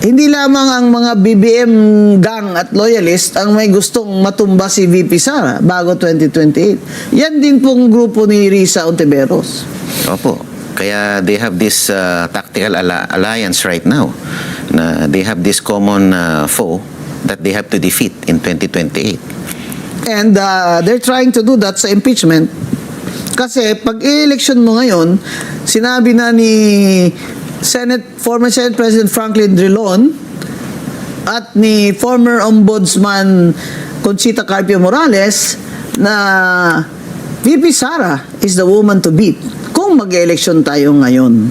hindi lamang ang mga BBM gang at loyalist ang may gustong matumba si VP Sara bago 2028. Yan din pong grupo ni Risa Ontiveros. Opo. Kaya they have this tactical alliance right now. Na they have this common foe that they have to defeat in 2028. And they're trying to do that sa impeachment. Kasi pag i-election mo ngayon, sinabi na ni former Senate President Franklin Drilon at ni former Ombudsman Conchita Carpio Morales na VP Sara is the woman to beat kung mag-election tayo ngayon.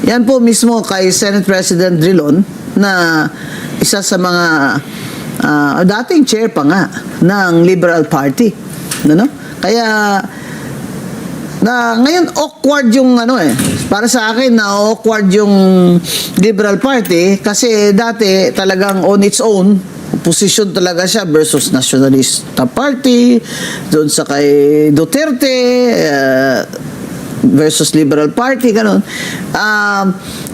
Yan po mismo kay Senate President Drilon na isa sa mga dating chair pa nga ng Liberal Party. Ano? Kaya na ngayon awkward yung para sa akin na awkward yung Liberal Party kasi dati talagang on its own position talaga siya versus Nationalista Party doon sa kay Duterte versus Liberal Party ganun.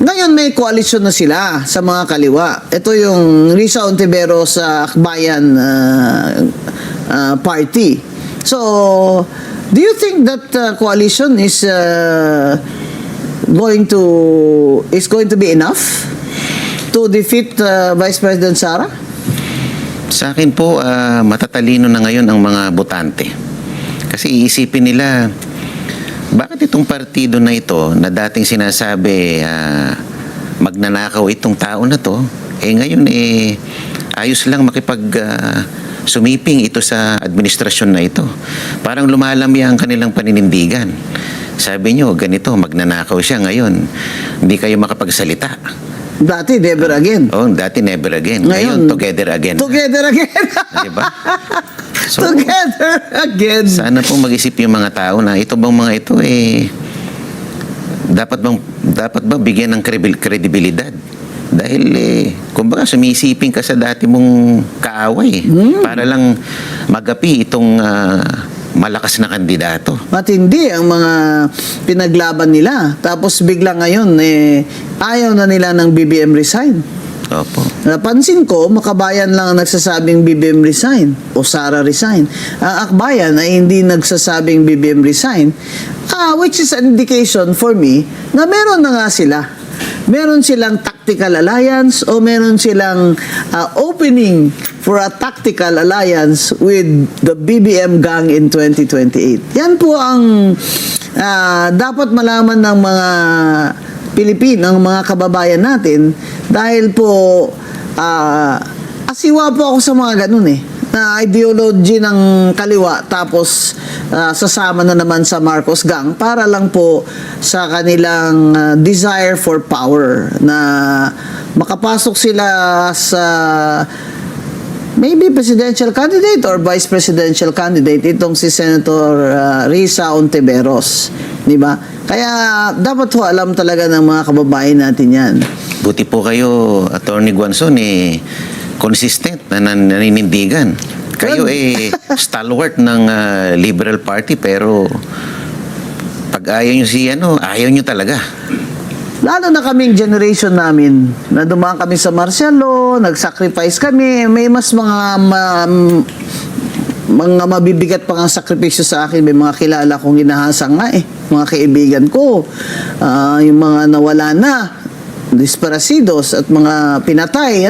Ngayon may coalition na sila sa mga kaliwa. Ito yung Risa Ontiveros sa Akbayan Party. So do you think that coalition is going to be enough to defeat Vice President Sara? Sa akin po, matatalino na ngayon ang mga botante. Kasi iisipin nila, bakit itong partido na ito na dating sinasabi magnanakaw itong tao na to, ngayon ayos lang sumiping ito sa administrasyon na ito. Parang lumalami ang kanilang paninindigan. Sabi nyo, ganito, magnanakaw siya ngayon. Hindi kayo makapagsalita. Dati, never again. Dati never again. Ngayon together again. Together again. Diba? So, together again. Sana po mag-isip yung mga tao na ito bang mga ito dapat ba bigyan ng kredibilidad? Dahil kumbaga sumisiping ka sa dati mong kaaway para lang magapi itong malakas na kandidato. Matindi ang mga pinaglaban nila. Tapos bigla ngayon ayaw na nila ng BBM resign. Opo. Napansin ko, Makabayan lang ang nagsasabing BBM resign o Sara resign. Ang Akbayan ay hindi nagsasabing BBM resign, which is an indication for me na meron na nga sila. Meron silang tactical alliance o meron silang opening for a tactical alliance with the BBM gang in 2028. Yan po ang dapat malaman ng mga Pilipino, ng mga kababayan natin dahil po asiwa po ako sa mga ganun na ideology ng kaliwa tapos sasama na naman sa Marcos gang para lang po sa kanilang desire for power na makapasok sila sa maybe presidential candidate or vice presidential candidate itong si Senator Risa Ontiveros, di ba? Kaya dapat ho alam talaga ng mga kababayan natin yan. Buti po kayo, Attorney Guanzon, consistent na naninindigan. Kayo stalwart ng Liberal Party pero pag ayaw nyo ayaw nyo talaga. Lalo na kaming generation namin na dumaan kami sa martial law, nag-sacrifice kami, may mas mga mabibigat pang ang sakripisyo sa akin. May mga kilala kong ginahasang nga mga kaibigan ko, yung mga nawala na, disparasidos at mga pinatay,